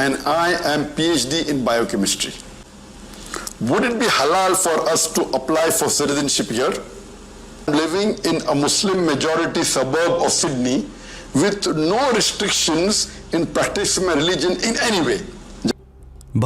and I am PhD in biochemistry. Would it be halal for us to apply for citizenship here? Living in a Muslim majority suburb of Sydney with no restrictions in practicing my religion in any way.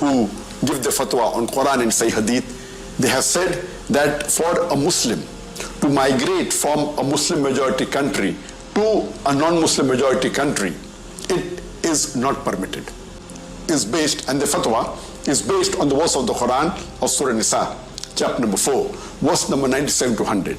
Who give the fatwa on Quran and Sahih Hadith, they have said that for a Muslim to migrate from a Muslim majority country to a non-Muslim majority country, it is not permitted. Is based, and the fatwa is based on the verse of the Quran of Surah Nisa, chapter number 4, verse number 97 to 100.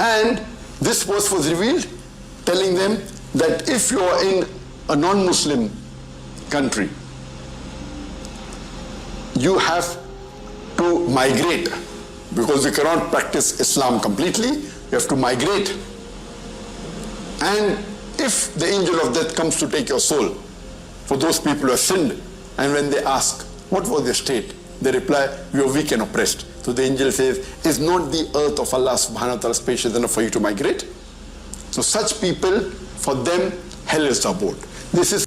And this verse was revealed telling them that if you are in a non-Muslim country, you have to migrate because you cannot practice Islam completely. You have to migrate. And if the angel of death comes to take your soul, for those people who have sinned, and when they ask, what was their state? They reply, we are weak and oppressed. So the angel says, is not the earth of Allah subhanahu wa ta'ala spacious enough for you to migrate? So such people, for them, hell is the abode. This is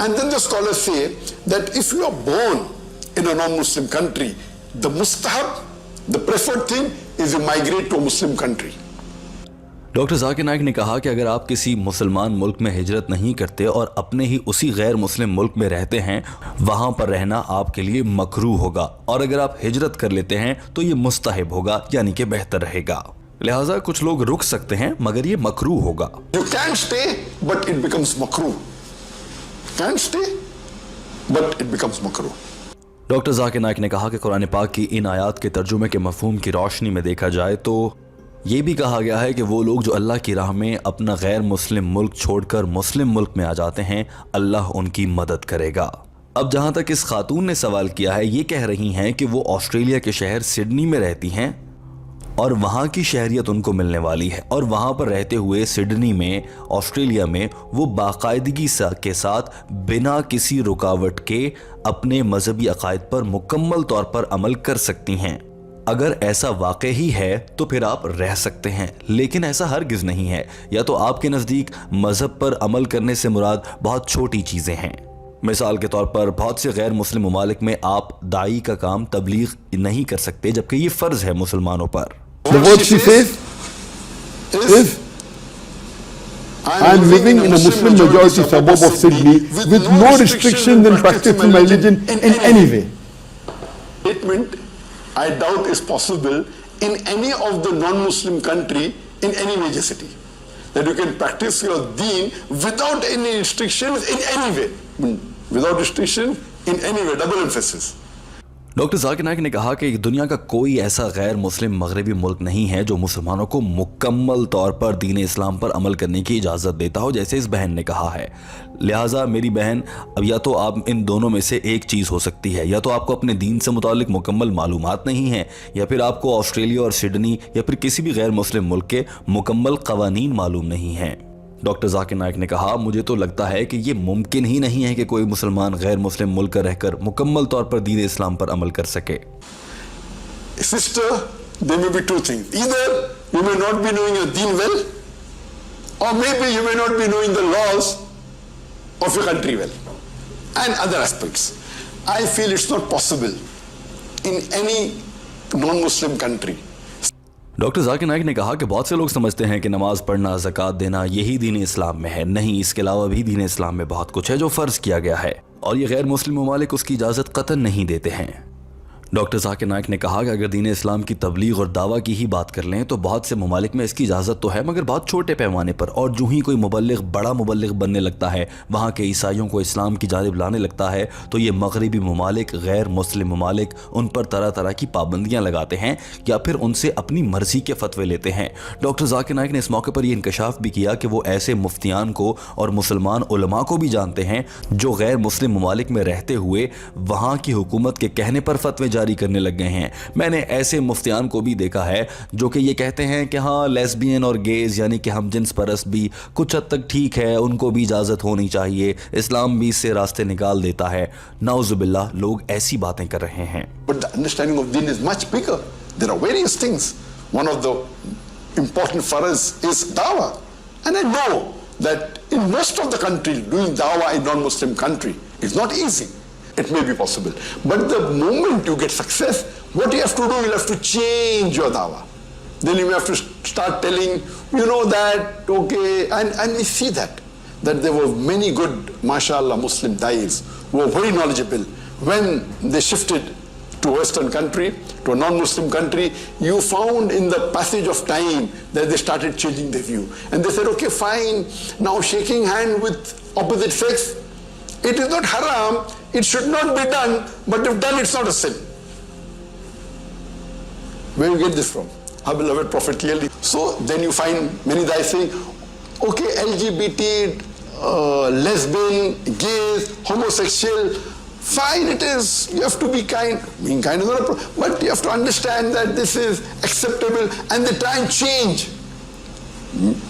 And then the scholars say that if you are born in a non-Muslim country, the mustahab, the preferred thing is you migrate to a Muslim country. Doctor Zakir Naik نے کہا کہ اگر آپ کسی مسلمان ملک میں ہجرت نہیں کرتے اور اپنے ہی اسی غیر مسلم ملک میں رہتے ہیں، وہاں پر رہنا آپ کے لیے مکروہ ہوگا، اور اگر آپ ہجرت کر لیتے ہیں تو یہ مستحب ہوگا، یعنی کہ بہتر رہے گا۔ لہٰذا کچھ لوگ رک سکتے ہیں مگر یہ مکروہ ہوگا۔ You can stay, but it becomes makruh. Can stay, but it becomes makruh. Doctor Zakir Naik نے کہا کہ قرآن پاک کی ان آیات کے ترجمے کے مفہوم کی روشنی میں دیکھا جائے تو یہ بھی کہا گیا ہے کہ وہ لوگ جو اللہ کی راہ میں اپنا غیر مسلم ملک چھوڑ کر مسلم ملک میں آ جاتے ہیں، اللہ ان کی مدد کرے گا۔ اب جہاں تک اس خاتون نے سوال کیا ہے، یہ کہہ رہی ہیں کہ وہ آسٹریلیا کے شہر سڈنی میں رہتی ہیں اور وہاں کی شہریت ان کو ملنے والی ہے، اور وہاں پر رہتے ہوئے سڈنی میں آسٹریلیا میں وہ باقاعدگی کے ساتھ بنا کسی رکاوٹ کے اپنے مذہبی عقائد پر مکمل طور پر عمل کر سکتی ہیں۔ اگر ایسا واقعی ہے تو پھر آپ رہ سکتے ہیں، لیکن ایسا ہرگز نہیں ہے۔ یا تو آپ کے نزدیک مذہب پر عمل کرنے سے مراد بہت چھوٹی چیزیں ہیں۔ مثال کے طور پر بہت سے غیر مسلم ممالک میں آپ داعی کا کام تبلیغ نہیں کر سکتے، جبکہ یہ فرض ہے مسلمانوں پر۔ The word she says is, I am living in a Muslim majority suburb of Sydney with no restrictions in practicing my religion in any way. Statement, I doubt is possible in any of the non-Muslim country in any major city. That you can practice your deen without any restrictions in any way. Without restriction in any way, double emphasis. Doctor Zakir Naik نے کہا کہ دنیا کا کوئی ایسا غیر مسلم مغربی ملک نہیں ہے جو مسلمانوں کو مکمل طور پر دین اسلام پر عمل کرنے کی اجازت دیتا ہو، جیسے اس بہن نے کہا ہے۔ لہٰذا میری بہن، اب یا تو آپ ان دونوں میں سے ایک چیز ہو سکتی ہے، یا تو آپ کو اپنے دین سے متعلق مکمل معلومات نہیں ہیں، یا پھر آپ کو آسٹریلیا اور سڈنی یا پھر کسی بھی غیر مسلم ملک کے مکمل قوانین معلوم نہیں ہیں۔ ڈاکٹر ذاکر نائک نے کہا، مجھے تو لگتا ہے کہ یہ ممکن ہی نہیں ہے کہ کوئی مسلمان غیر مسلم ملک کا رہ کر مکمل طور پر دین اسلام پر عمل کر سکے۔ Sister, there may be two things. Either you may not be knowing your deen well, or maybe you may not be knowing the laws of your country well, and other aspects. I feel it's not possible in any non-Muslim country. Doctor Zakir Naik نے کہا کہ بہت سے لوگ سمجھتے ہیں کہ نماز پڑھنا، زکوٰۃ دینا یہی دین اسلام میں ہے۔ نہیں، اس کے علاوہ بھی دین اسلام میں بہت کچھ ہے جو فرض کیا گیا ہے، اور یہ غیر مسلم ممالک اس کی اجازت قطعاً نہیں دیتے ہیں۔ ڈاکٹر ذاکر نائک نے کہا کہ اگر دین اسلام کی تبلیغ اور دعویٰ کی ہی بات کر لیں تو بہت سے ممالک میں اس کی اجازت تو ہے، مگر بہت چھوٹے پیمانے پر، اور جو ہی کوئی مبلغ بڑا مبلغ بننے لگتا ہے، وہاں کے عیسائیوں کو اسلام کی جانب لانے لگتا ہے، تو یہ مغربی ممالک، غیر مسلم ممالک ان پر طرح طرح کی پابندیاں لگاتے ہیں یا پھر ان سے اپنی مرضی کے فتوے لیتے ہیں۔ ڈاکٹر ذاکر نائک نے اس موقع پر یہ انکشاف بھی کیا کہ وہ ایسے مفتیان کو اور مسلمان علماء کو بھی جانتے ہیں جو غیر مسلم ممالک میں رہتے ہوئے وہاں کی حکومت کے کہنے پر فتوے جاری کرنے لگ گئے ہیں۔ میں نے ایسے مفتیان کو بھی دیکھا ہے جو کہ یہ کہتے ہیں کہ ہاں لیسبین اور گیز یعنی کہ ہم جنس پرست بھی کچھ حد تک ٹھیک ہے، ان کو بھی اجازت ہونی چاہیے، اسلام بھی اس سے راستے نکال دیتا ہے۔ نعوذ باللہ، لوگ ایسی باتیں کر رہے ہیں۔ But the understanding of deen is much bigger. There are various things. One of the important for us is dawah. And I know that in most of the countries doing dawah in non-Muslim country is not easy. It may be possible. But the moment you get success, what you have to do, you'll have to change your dawah. Then you have to start telling, you know that, okay, and we see that there were many good, mashallah, Muslim da'is who were very knowledgeable. When they shifted to Western country, to a non-Muslim country, you found in the passage of time that they started changing their view. And they said, okay, fine, now shaking hand with opposite sex, it is not haram, it should not be done, but if done, it's not a sin. Where you get this from? Our beloved Prophet clearly. So then you find many guys saying, okay, LGBT, lesbian, gays, homosexual, fine it is, you have to be kind. Being kind is not a problem, but you have to understand that this is acceptable, and they try and change.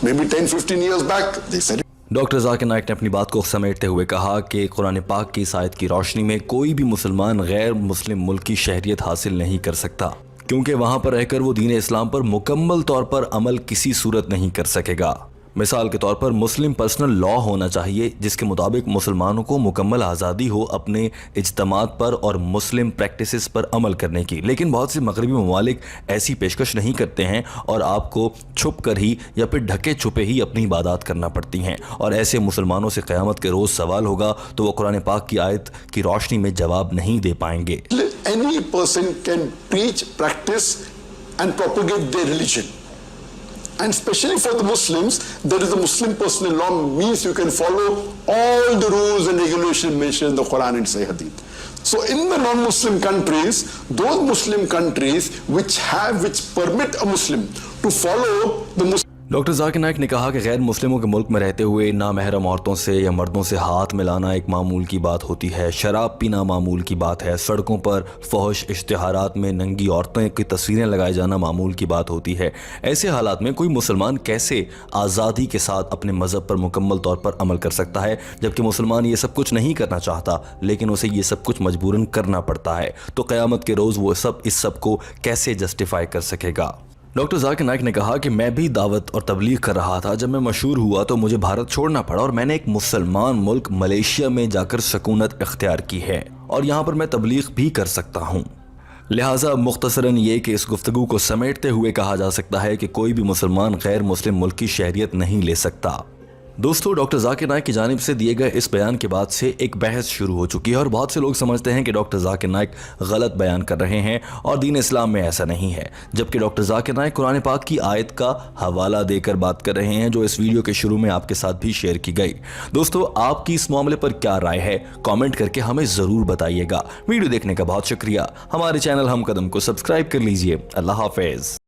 Maybe 10-15 years back, they said doctor Zakir Naik نے اپنی بات کو سمیٹتے ہوئے کہا کہ قرآن پاک کی اس آیت کی روشنی میں کوئی بھی مسلمان غیر مسلم ملک کی شہریت حاصل نہیں کر سکتا، کیونکہ وہاں پر رہ کر وہ دین اسلام پر مکمل طور پر عمل کسی صورت نہیں کر سکے گا۔ مثال کے طور پر مسلم پرسنل لا ہونا چاہیے جس کے مطابق مسلمانوں کو مکمل آزادی ہو اپنے اجتماعات پر اور مسلم پریکٹسز پر عمل کرنے کی، لیکن بہت سے مغربی ممالک ایسی پیشکش نہیں کرتے ہیں اور آپ کو چھپ کر ہی یا پھر ڈھکے چھپے ہی اپنی عبادات کرنا پڑتی ہیں، اور ایسے مسلمانوں سے قیامت کے روز سوال ہوگا تو وہ قرآن پاک کی آیت کی روشنی میں جواب نہیں دے پائیں گے۔ Any person can preach, practice and propagate their religion. And especially for the Muslims, there is a Muslim personal law, means you can follow all the rules and regulations mentioned in the Quran and Sahih Hadith. So in the non-Muslim countries, those Muslim countries which permit a Muslim to follow the Muslim doctor Zakir Naik نے کہا کہ غیر مسلموں کے ملک میں رہتے ہوئے نامحرم عورتوں سے یا مردوں سے ہاتھ ملانا ایک معمول کی بات ہوتی ہے، شراب پینا معمول کی بات ہے، سڑکوں پر فحش اشتہارات میں ننگی عورتوں کی تصویریں لگائے جانا معمول کی بات ہوتی ہے۔ ایسے حالات میں کوئی مسلمان کیسے آزادی کے ساتھ اپنے مذہب پر مکمل طور پر عمل کر سکتا ہے جبکہ مسلمان یہ سب کچھ نہیں کرنا چاہتا لیکن اسے یہ سب کچھ مجبوراً کرنا پڑتا ہے؟ تو قیامت کے روز وہ اس سب کو کیسے جسٹیفائی کر سکے گا؟ ڈاکٹر ذاکر نائک نے کہا کہ میں بھی دعوت اور تبلیغ کر رہا تھا، جب میں مشہور ہوا تو مجھے بھارت چھوڑنا پڑا اور میں نے ایک مسلمان ملک ملیشیا میں جا کر سکونت اختیار کی ہے اور یہاں پر میں تبلیغ بھی کر سکتا ہوں۔ لہٰذا مختصراً یہ کہ اس گفتگو کو سمیٹتے ہوئے کہا جا سکتا ہے کہ کوئی بھی مسلمان غیر مسلم ملک کی شہریت نہیں لے سکتا۔ دوستو، ڈاکٹر ذاکر نائک کی جانب سے دیے گئے اس بیان کے بعد سے ایک بحث شروع ہو چکی ہے اور بہت سے لوگ سمجھتے ہیں کہ ڈاکٹر ذاکر نائک غلط بیان کر رہے ہیں اور دین اسلام میں ایسا نہیں ہے، جبکہ ڈاکٹر ذاکر نائک قرآن پاک کی آیت کا حوالہ دے کر بات کر رہے ہیں جو اس ویڈیو کے شروع میں آپ کے ساتھ بھی شیئر کی گئی۔ دوستو، آپ کی اس معاملے پر کیا رائے ہے؟ کامنٹ کر کے ہمیں ضرور بتائیے گا۔ ویڈیو دیکھنے کا بہت شکریہ۔ ہمارے چینل ہم قدم کو سبسکرائب کر لیجئے۔ اللہ حافظ۔